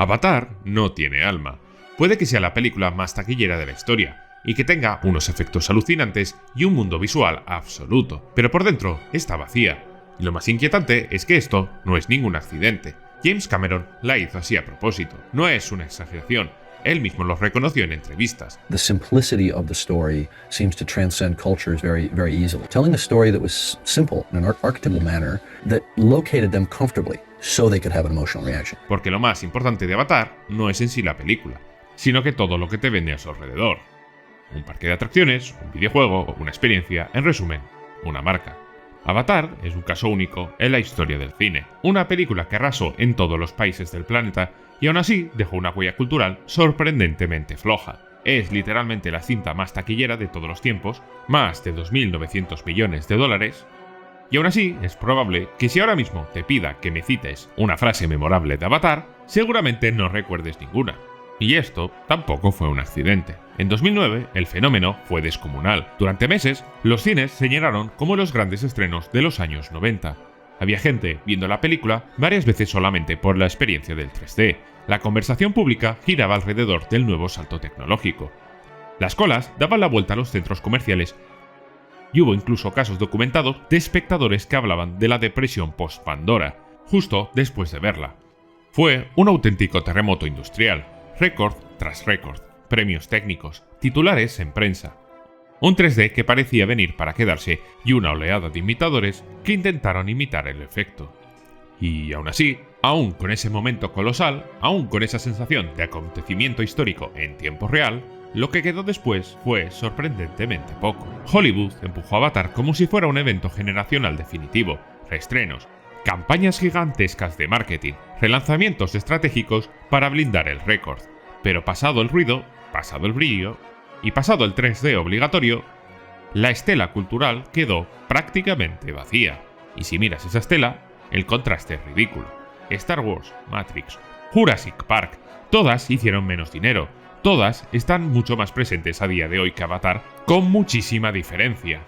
Avatar no tiene alma. Puede que sea la película más taquillera de la historia, y que tenga unos efectos alucinantes y un mundo visual absoluto, pero por dentro está vacía. Y lo más inquietante es que esto no es ningún accidente. James Cameron la hizo así a propósito. No es una exageración. Él mismo lo reconoció en entrevistas. The simplicity of the story seems to transcend cultures very, very easily. Telling a story that was simple in an archetypal manner that located them comfortably so they could have an emotional reaction. Porque lo más importante de Avatar no es en sí la película, sino que todo lo que te vende a su alrededor. Un parque de atracciones, un videojuego, una experiencia, en resumen, una marca. Avatar es un caso único en la historia del cine. Una película que arrasó en todos los países del planeta y aún así dejó una huella cultural sorprendentemente floja. Es literalmente la cinta más taquillera de todos los tiempos, más de 2.900 millones de dólares, y aún así es probable que si ahora mismo te pida que me cites una frase memorable de Avatar, seguramente no recuerdes ninguna. Y esto tampoco fue un accidente. En 2009, el fenómeno fue descomunal. Durante meses, los cines se llenaron como los grandes estrenos de los años 90. Había gente viendo la película varias veces solamente por la experiencia del 3D. La conversación pública giraba alrededor del nuevo salto tecnológico. Las colas daban la vuelta a los centros comerciales y hubo incluso casos documentados de espectadores que hablaban de la depresión post-Pandora, justo después de verla. Fue un auténtico terremoto industrial. Récord tras récord, premios técnicos, titulares en prensa. Un 3D que parecía venir para quedarse y una oleada de imitadores que intentaron imitar el efecto. Y aún así, aún con ese momento colosal, aún con esa sensación de acontecimiento histórico en tiempo real, lo que quedó después fue sorprendentemente poco. Hollywood empujó a Avatar como si fuera un evento generacional definitivo, reestrenos, campañas gigantescas de marketing, relanzamientos estratégicos para blindar el récord. Pero pasado el ruido, pasado el brillo y pasado el 3D obligatorio, la estela cultural quedó prácticamente vacía. Y si miras esa estela, el contraste es ridículo. Star Wars, Matrix, Jurassic Park, todas hicieron menos dinero. Todas están mucho más presentes a día de hoy que Avatar, con muchísima diferencia.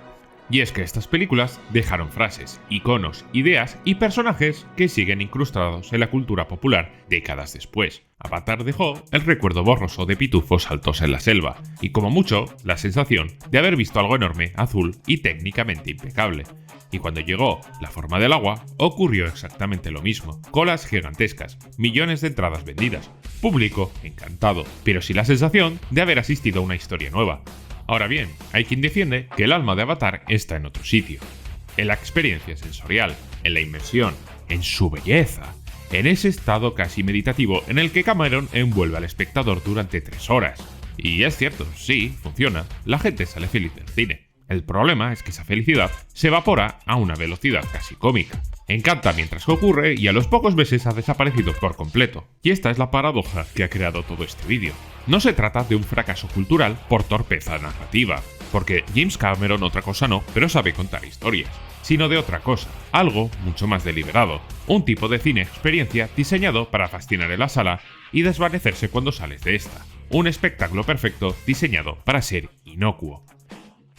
Y es que estas películas dejaron frases, iconos, ideas y personajes que siguen incrustados en la cultura popular décadas después. Avatar dejó el recuerdo borroso de pitufos altos en la selva, y como mucho, la sensación de haber visto algo enorme, azul y técnicamente impecable. Y cuando llegó La forma del agua, ocurrió exactamente lo mismo. Colas gigantescas, millones de entradas vendidas, público encantado, pero sin la sensación de haber asistido a una historia nueva. Ahora bien, hay quien defiende que el alma de Avatar está en otro sitio. En la experiencia sensorial, en la inmersión, en su belleza, en ese estado casi meditativo en el que Cameron envuelve al espectador durante 3 horas. Y es cierto, sí, funciona, la gente sale feliz del cine. El problema es que esa felicidad se evapora a una velocidad casi cómica. Encanta mientras ocurre y a los pocos meses ha desaparecido por completo. Y esta es la paradoja que ha creado todo este vídeo. No se trata de un fracaso cultural por torpeza narrativa, porque James Cameron otra cosa no, pero sabe contar historias, sino de otra cosa, algo mucho más deliberado, un tipo de cine experiencia diseñado para fascinar en la sala y desvanecerse cuando sales de esta, un espectáculo perfecto diseñado para ser inocuo.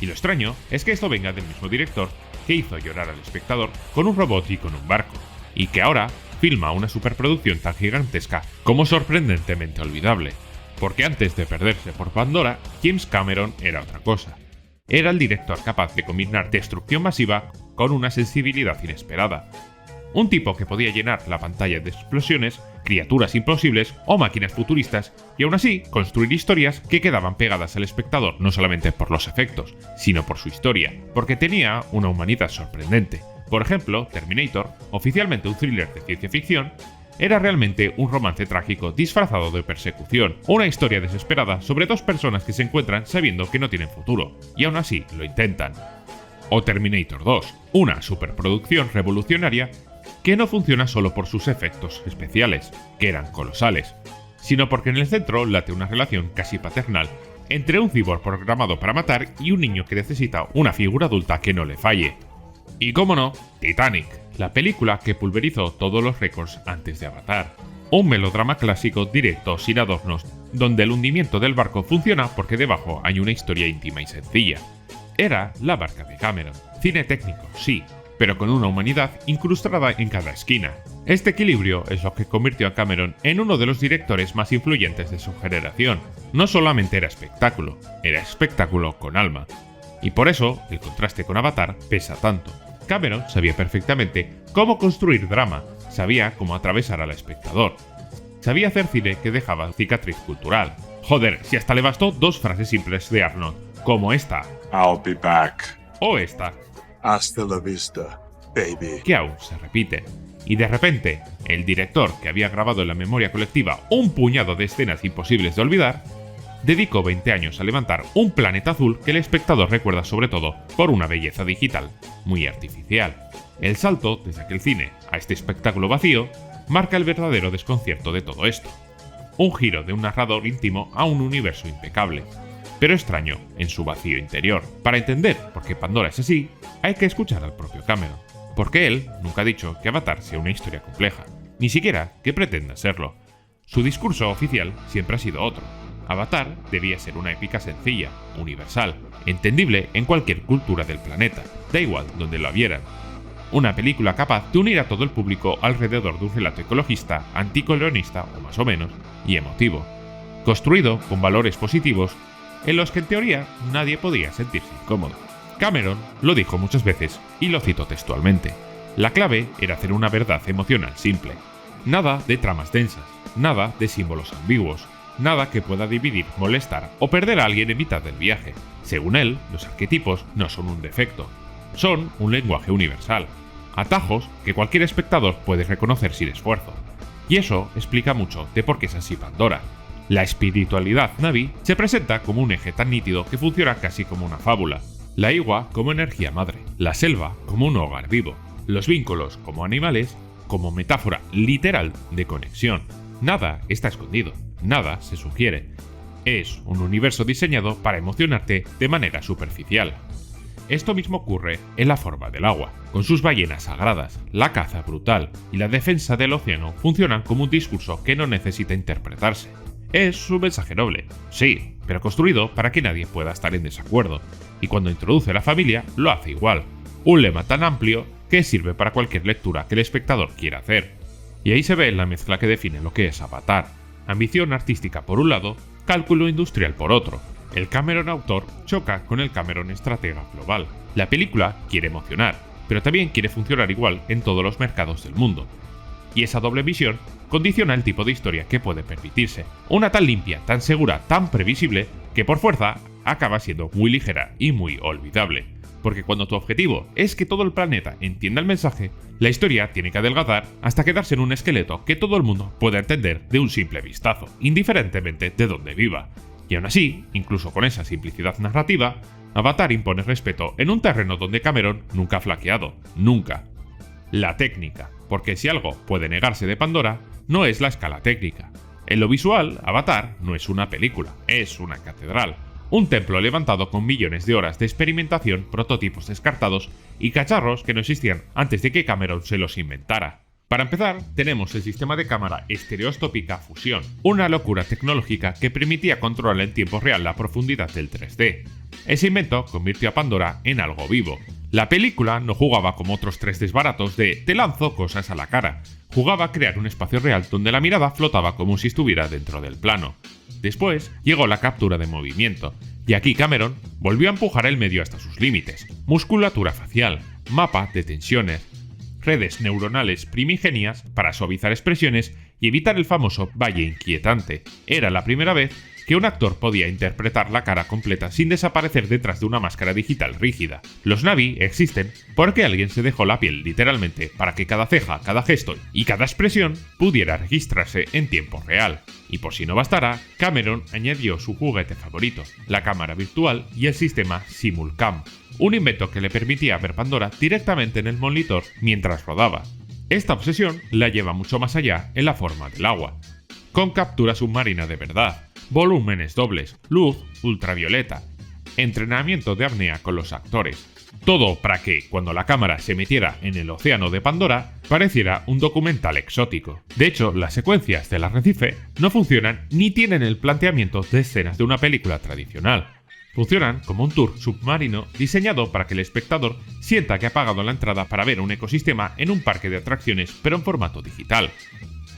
Y lo extraño es que esto venga del mismo director que hizo llorar al espectador con un robot y con un barco, y que ahora filma una superproducción tan gigantesca como sorprendentemente olvidable. Porque antes de perderse por Pandora, James Cameron era otra cosa. Era el director capaz de combinar destrucción masiva con una sensibilidad inesperada. Un tipo que podía llenar la pantalla de explosiones, criaturas imposibles o máquinas futuristas, y aún así construir historias que quedaban pegadas al espectador no solamente por los efectos, sino por su historia, porque tenía una humanidad sorprendente. Por ejemplo, Terminator, oficialmente un thriller de ciencia ficción, era realmente un romance trágico disfrazado de persecución, una historia desesperada sobre 2 personas que se encuentran sabiendo que no tienen futuro, y aún así lo intentan. O Terminator 2, una superproducción revolucionaria que no funciona solo por sus efectos especiales, que eran colosales, sino porque en el centro late una relación casi paternal entre un cyborg programado para matar y un niño que necesita una figura adulta que no le falle. Y cómo no, Titanic, la película que pulverizó todos los récords antes de Avatar. Un melodrama clásico directo sin adornos, donde el hundimiento del barco funciona porque debajo hay una historia íntima y sencilla. Era la barca de Cameron. Cine técnico, sí, pero con una humanidad incrustada en cada esquina. Este equilibrio es lo que convirtió a Cameron en uno de los directores más influyentes de su generación. No solamente era espectáculo con alma. Y por eso, el contraste con Avatar pesa tanto. Cameron sabía perfectamente cómo construir drama, sabía cómo atravesar al espectador. Sabía hacer cine que dejaba cicatriz cultural. Joder, si hasta le bastó 2 frases simples de Arnold, como esta. I'll be back. O esta. Hasta la vista, baby. Que aún se repite. Y de repente, el director, que había grabado en la memoria colectiva un puñado de escenas imposibles de olvidar, dedicó 20 años a levantar un planeta azul que el espectador recuerda sobre todo por una belleza digital muy artificial. El salto desde aquel cine a este espectáculo vacío marca el verdadero desconcierto de todo esto. Un giro de un narrador íntimo a un universo impecable, pero extraño en su vacío interior. Para entender por qué Pandora es así, hay que escuchar al propio Cameron, porque él nunca ha dicho que Avatar sea una historia compleja, ni siquiera que pretenda serlo. Su discurso oficial siempre ha sido otro. Avatar debía ser una épica sencilla, universal, entendible en cualquier cultura del planeta, da igual donde la vieran. Una película capaz de unir a todo el público alrededor de un relato ecologista, anticolonialista o más o menos, y emotivo, construido con valores positivos en los que en teoría nadie podía sentirse incómodo. Cameron lo dijo muchas veces y lo cito textualmente. La clave era hacer una verdad emocional simple. Nada de tramas densas, nada de símbolos ambiguos, nada que pueda dividir, molestar o perder a alguien en mitad del viaje. Según él, los arquetipos no son un defecto, son un lenguaje universal, atajos que cualquier espectador puede reconocer sin esfuerzo. Y eso explica mucho de por qué es así Pandora. La espiritualidad Na'vi se presenta como un eje tan nítido que funciona casi como una fábula, la Iwa como energía madre, la selva como un hogar vivo, los vínculos como animales, como metáfora literal de conexión. Nada está escondido, nada se sugiere. Es un universo diseñado para emocionarte de manera superficial. Esto mismo ocurre en la forma del agua. Con sus ballenas sagradas, la caza brutal y la defensa del océano funcionan como un discurso que no necesita interpretarse. Es un mensaje noble, sí, pero construido para que nadie pueda estar en desacuerdo. Y cuando introduce a la familia, lo hace igual. Un lema tan amplio que sirve para cualquier lectura que el espectador quiera hacer. Y ahí se ve la mezcla que define lo que es Avatar. Ambición artística por un lado, cálculo industrial por otro. El Cameron autor choca con el Cameron estratega global. La película quiere emocionar, pero también quiere funcionar igual en todos los mercados del mundo. Y esa doble visión condiciona el tipo de historia que puede permitirse. Una tan limpia, tan segura, tan previsible, que por fuerza acaba siendo muy ligera y muy olvidable. Porque cuando tu objetivo es que todo el planeta entienda el mensaje, la historia tiene que adelgazar hasta quedarse en un esqueleto que todo el mundo pueda entender de un simple vistazo, indiferentemente de dónde viva. Y aún así, incluso con esa simplicidad narrativa, Avatar impone respeto en un terreno donde Cameron nunca ha flaqueado, nunca. La técnica, porque si algo puede negarse de Pandora, no es la escala técnica. En lo visual, Avatar no es una película, es una catedral. Un templo levantado con millones de horas de experimentación, prototipos descartados y cacharros que no existían antes de que Cameron se los inventara. Para empezar, tenemos el sistema de cámara estereoscópica Fusion, una locura tecnológica que permitía controlar en tiempo real la profundidad del 3D. Ese invento convirtió a Pandora en algo vivo. La película no jugaba como otros 3Ds baratos de "te lanzo cosas a la cara". Jugaba a crear un espacio real donde la mirada flotaba como si estuviera dentro del plano. Después llegó la captura de movimiento, y aquí Cameron volvió a empujar el medio hasta sus límites. Musculatura facial, mapa de tensiones, redes neuronales primigenias para suavizar expresiones y evitar el famoso valle inquietante. Era la primera vez que un actor podía interpretar la cara completa sin desaparecer detrás de una máscara digital rígida. Los Na'vi existen porque alguien se dejó la piel literalmente para que cada ceja, cada gesto y cada expresión pudiera registrarse en tiempo real. Y por si no bastara, Cameron añadió su juguete favorito, la cámara virtual y el sistema Simulcam, un invento que le permitía ver Pandora directamente en el monitor mientras rodaba. Esta obsesión la lleva mucho más allá en la forma del agua, con captura submarina de verdad, volúmenes dobles, luz ultravioleta, entrenamiento de apnea con los actores. Todo para que, cuando la cámara se metiera en el océano de Pandora, pareciera un documental exótico. De hecho, las secuencias del arrecife no funcionan ni tienen el planteamiento de escenas de una película tradicional. Funcionan como un tour submarino diseñado para que el espectador sienta que ha pagado la entrada para ver un ecosistema en un parque de atracciones, pero en formato digital.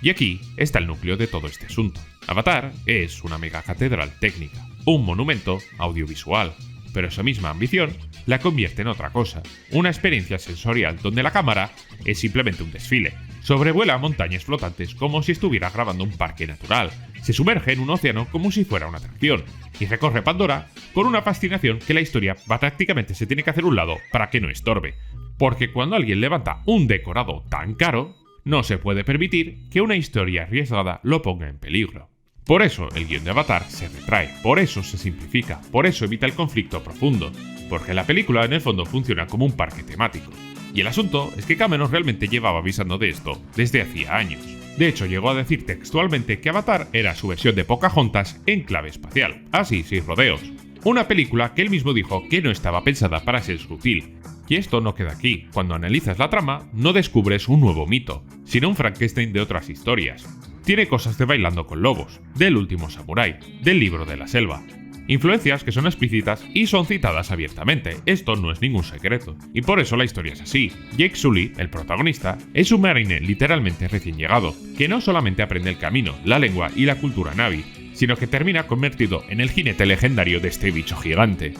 Y aquí está el núcleo de todo este asunto. Avatar es una megacatedral técnica, un monumento audiovisual, pero esa misma ambición la convierte en otra cosa, una experiencia sensorial donde la cámara es simplemente un desfile. Sobrevuela montañas flotantes como si estuviera grabando un parque natural, se sumerge en un océano como si fuera una atracción, y recorre Pandora con una fascinación que la historia prácticamente se tiene que hacer a un lado para que no estorbe. Porque cuando alguien levanta un decorado tan caro, no se puede permitir que una historia arriesgada lo ponga en peligro. Por eso el guión de Avatar se retrae, por eso se simplifica, por eso evita el conflicto profundo, porque la película en el fondo funciona como un parque temático. Y el asunto es que Cameron realmente llevaba avisando de esto desde hacía años. De hecho, llegó a decir textualmente que Avatar era su versión de Pocahontas en clave espacial, así sin rodeos. Una película que él mismo dijo que no estaba pensada para ser sutil. Y esto no queda aquí. Cuando analizas la trama, no descubres un nuevo mito, sino un Frankenstein de otras historias. Tiene cosas de Bailando con Lobos, del Último Samurái, del Libro de la Selva. Influencias que son explícitas y son citadas abiertamente, esto no es ningún secreto. Y por eso la historia es así. Jake Sully, el protagonista, es un marine literalmente recién llegado, que no solamente aprende el camino, la lengua y la cultura Na'vi, sino que termina convertido en el jinete legendario de este bicho gigante.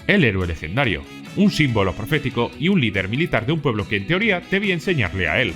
El héroe legendario, un símbolo profético y un líder militar de un pueblo que en teoría debía enseñarle a él.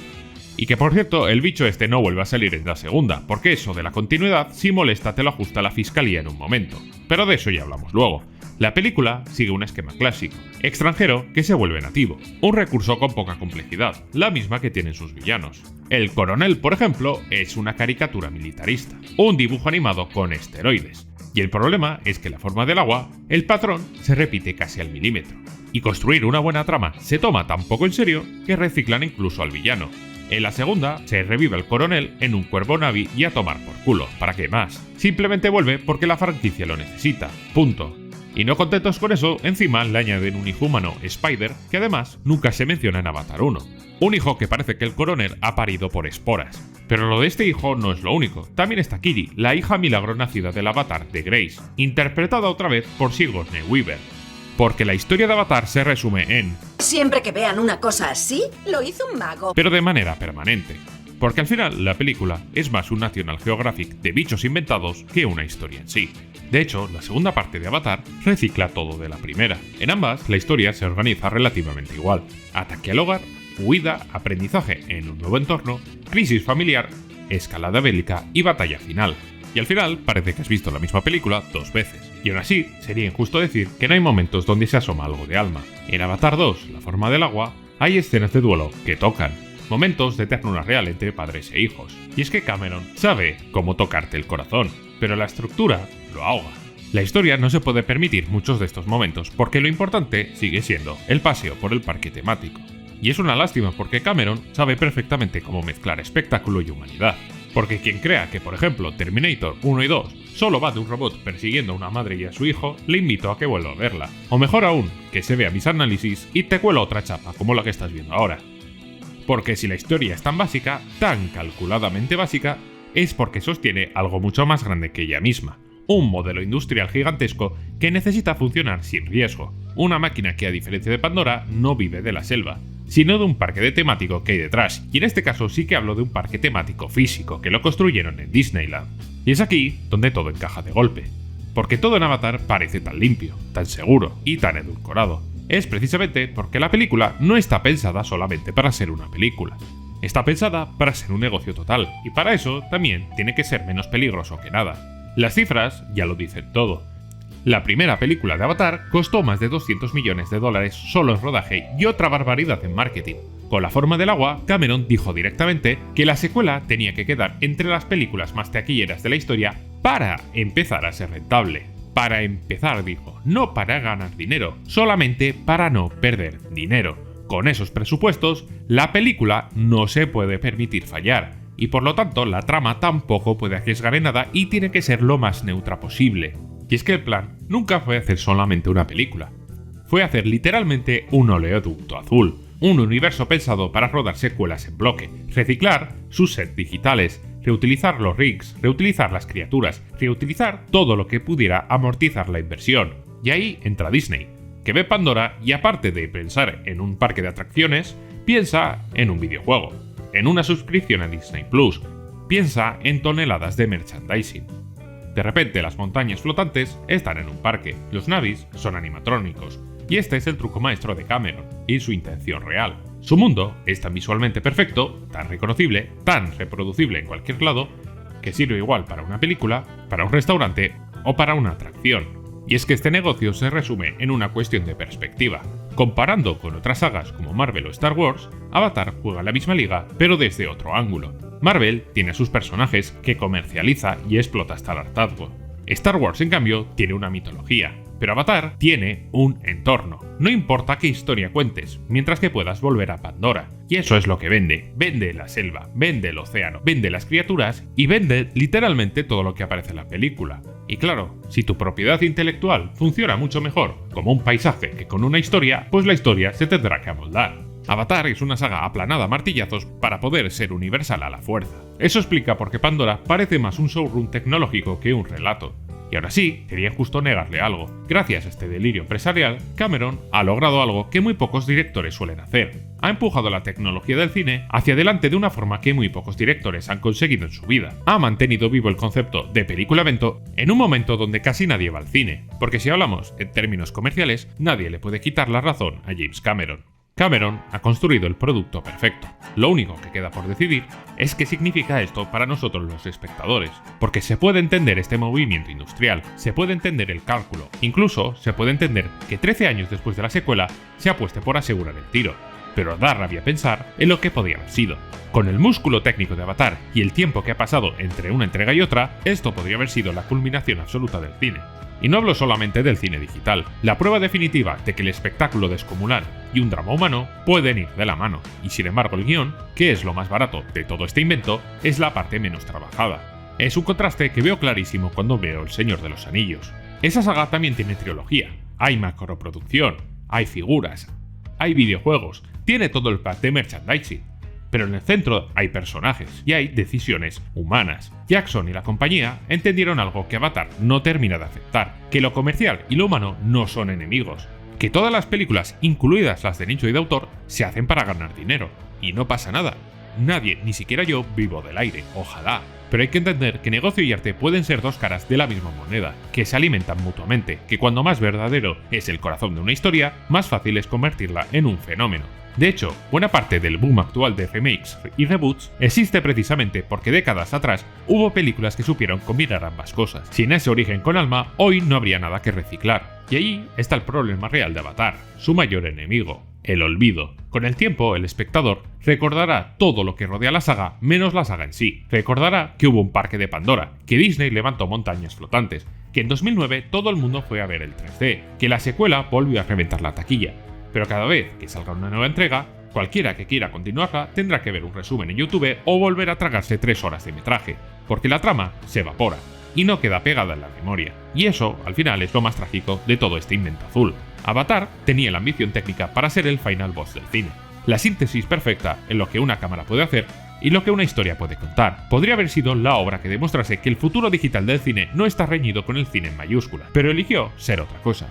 Y que por cierto, el bicho este no vuelve a salir en la segunda, porque eso de la continuidad, si molesta, te lo ajusta la fiscalía en un momento. Pero de eso ya hablamos luego. La película sigue un esquema clásico, extranjero que se vuelve nativo, un recurso con poca complejidad, la misma que tienen sus villanos. El coronel, por ejemplo, es una caricatura militarista, un dibujo animado con esteroides. Y el problema es que la forma del agua, el patrón, se repite casi al milímetro. Y construir una buena trama se toma tan poco en serio que reciclan incluso al villano. En la segunda, se revive al coronel en un cuervo Na'vi y a tomar por culo, ¿para qué más? Simplemente vuelve porque la franquicia lo necesita, punto. Y no contentos con eso, encima le añaden un hijo humano, Spider, que además nunca se menciona en Avatar 1. Un hijo que parece que el coronel ha parido por esporas. Pero lo de este hijo no es lo único, también está Kiri, la hija milagro nacida del Avatar de Grace, interpretada otra vez por Sigourney Weaver. Porque la historia de Avatar se resume en Siempre que vean una cosa así, lo hizo un mago. pero de manera permanente. Porque al final la película es más un National Geographic de bichos inventados que una historia en sí. De hecho, la segunda parte de Avatar recicla todo de la primera. En ambas, la historia se organiza relativamente igual. Ataque al hogar, huida, aprendizaje en un nuevo entorno, crisis familiar, escalada bélica y batalla final. Y al final parece que has visto la misma película 2 veces. Y aún así, sería injusto decir que no hay momentos donde se asoma algo de alma. En Avatar 2, La forma del agua, hay escenas de duelo que tocan. Momentos de ternura real entre padres e hijos. Y es que Cameron sabe cómo tocarte el corazón, pero la estructura lo ahoga. La historia no se puede permitir muchos de estos momentos porque lo importante sigue siendo el paseo por el parque temático. Y es una lástima porque Cameron sabe perfectamente cómo mezclar espectáculo y humanidad. Porque quien crea que, por ejemplo, Terminator 1 y 2 solo va de un robot persiguiendo a una madre y a su hijo, le invito a que vuelva a verla. O mejor aún, que se vea mis análisis y te cuelo otra chapa como la que estás viendo ahora. Porque si la historia es tan básica, tan calculadamente básica, es porque sostiene algo mucho más grande que ella misma. Un modelo industrial gigantesco que necesita funcionar sin riesgo. Una máquina que, a diferencia de Pandora, no vive de la selva, sino de un parque de temático que hay detrás. Y en este caso sí que hablo de un parque temático físico, que lo construyeron en Disneyland. Y es aquí donde todo encaja de golpe. Porque todo en Avatar parece tan limpio, tan seguro y tan edulcorado. Es precisamente porque la película no está pensada solamente para ser una película. Está pensada para ser un negocio total, y para eso también tiene que ser menos peligroso que nada. Las cifras ya lo dicen todo. La primera película de Avatar costó más de $200 millones solo en rodaje y otra barbaridad en marketing. Con La forma del agua, Cameron dijo directamente que la secuela tenía que quedar entre las películas más taquilleras de la historia para empezar a ser rentable. Para empezar, dijo, no para ganar dinero, solamente para no perder dinero. Con esos presupuestos, la película no se puede permitir fallar, y por lo tanto la trama tampoco puede arriesgar en nada y tiene que ser lo más neutra posible. Y es que el plan nunca fue hacer solamente una película, fue hacer literalmente un oleoducto azul, un universo pensado para rodar secuelas en bloque, reciclar sus sets digitales, reutilizar los rigs, reutilizar las criaturas, reutilizar todo lo que pudiera amortizar la inversión. Y ahí entra Disney, que ve Pandora y aparte de pensar en un parque de atracciones, piensa en un videojuego, en una suscripción a Disney Plus, piensa en toneladas de merchandising. De repente las montañas flotantes están en un parque, los Navis son animatrónicos, y este es el truco maestro de Cameron y su intención real. Su mundo es tan visualmente perfecto, tan reconocible, tan reproducible en cualquier lado, que sirve igual para una película, para un restaurante o para una atracción. Y es que este negocio se resume en una cuestión de perspectiva. Comparando con otras sagas como Marvel o Star Wars, Avatar juega la misma liga, pero desde otro ángulo. Marvel tiene a sus personajes que comercializa y explota hasta el hartazgo. Star Wars, en cambio, tiene una mitología, pero Avatar tiene un entorno. No importa qué historia cuentes, mientras que puedas volver a Pandora. Y eso es lo que vende. Vende la selva, vende el océano, vende las criaturas y vende literalmente todo lo que aparece en la película. Y claro, si tu propiedad intelectual funciona mucho mejor como un paisaje que con una historia, pues la historia se tendrá que amoldar. Avatar es una saga aplanada a martillazos para poder ser universal a la fuerza. Eso explica por qué Pandora parece más un showroom tecnológico que un relato. Y ahora sí, sería injusto negarle algo. Gracias a este delirio empresarial, Cameron ha logrado algo que muy pocos directores suelen hacer. Ha empujado la tecnología del cine hacia adelante de una forma que muy pocos directores han conseguido en su vida. Ha mantenido vivo el concepto de película-evento en un momento donde casi nadie va al cine. Porque si hablamos en términos comerciales, nadie le puede quitar la razón a James Cameron. Cameron ha construido el producto perfecto. Lo único que queda por decidir es qué significa esto para nosotros los espectadores, porque se puede entender este movimiento industrial, se puede entender el cálculo, incluso se puede entender que 13 años después de la secuela se apueste por asegurar el tiro, pero da rabia pensar en lo que podía haber sido. Con el músculo técnico de Avatar y el tiempo que ha pasado entre una entrega y otra, esto podría haber sido la culminación absoluta del cine. Y no hablo solamente del cine digital, la prueba definitiva de que el espectáculo descomunal y un drama humano pueden ir de la mano, y sin embargo el guión, que es lo más barato de todo este invento, es la parte menos trabajada. Es un contraste que veo clarísimo cuando veo El Señor de los Anillos. Esa saga también tiene trilogía, hay macroproducción, hay figuras, hay videojuegos, tiene todo el pack de merchandising. Pero en el centro hay personajes y hay decisiones humanas. Jackson y la compañía entendieron algo que Avatar no termina de aceptar, que lo comercial y lo humano no son enemigos, que todas las películas, incluidas las de nicho y de autor, se hacen para ganar dinero. Y no pasa nada. Nadie, ni siquiera yo, vivo del aire, ojalá. Pero hay que entender que negocio y arte pueden ser dos caras de la misma moneda, que se alimentan mutuamente, que cuando más verdadero es el corazón de una historia, más fácil es convertirla en un fenómeno. De hecho, buena parte del boom actual de remakes y reboots existe precisamente porque décadas atrás hubo películas que supieron combinar ambas cosas. Sin ese origen con alma, hoy no habría nada que reciclar. Y ahí está el problema real de Avatar, su mayor enemigo, el olvido. Con el tiempo, el espectador recordará todo lo que rodea la saga, menos la saga en sí. Recordará que hubo un parque de Pandora, que Disney levantó montañas flotantes, que en 2009 todo el mundo fue a ver el 3D, que la secuela volvió a reventar la taquilla. Pero cada vez que salga una nueva entrega, cualquiera que quiera continuarla tendrá que ver un resumen en YouTube o volver a tragarse 3 horas de metraje, porque la trama se evapora y no queda pegada en la memoria. Y eso, al final, es lo más trágico de todo este invento azul. Avatar tenía la ambición técnica para ser el final boss del cine, la síntesis perfecta en lo que una cámara puede hacer y lo que una historia puede contar. Podría haber sido la obra que demostrase que el futuro digital del cine no está reñido con el cine en mayúscula, pero eligió ser otra cosa.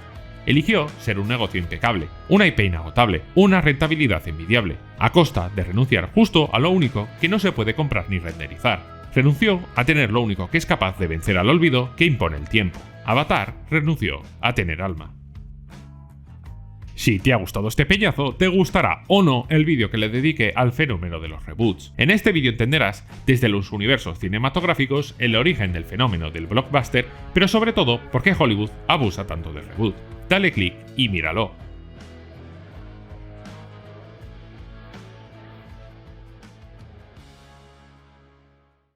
Eligió ser un negocio impecable, una IP inagotable, una rentabilidad envidiable, a costa de renunciar justo a lo único que no se puede comprar ni renderizar. Renunció a tener lo único que es capaz de vencer al olvido que impone el tiempo. Avatar renunció a tener alma. Si te ha gustado este peñazo, te gustará o no el vídeo que le dediqué al fenómeno de los reboots. En este vídeo entenderás desde los universos cinematográficos el origen del fenómeno del blockbuster, pero sobre todo por qué Hollywood abusa tanto del reboot. Dale click y míralo.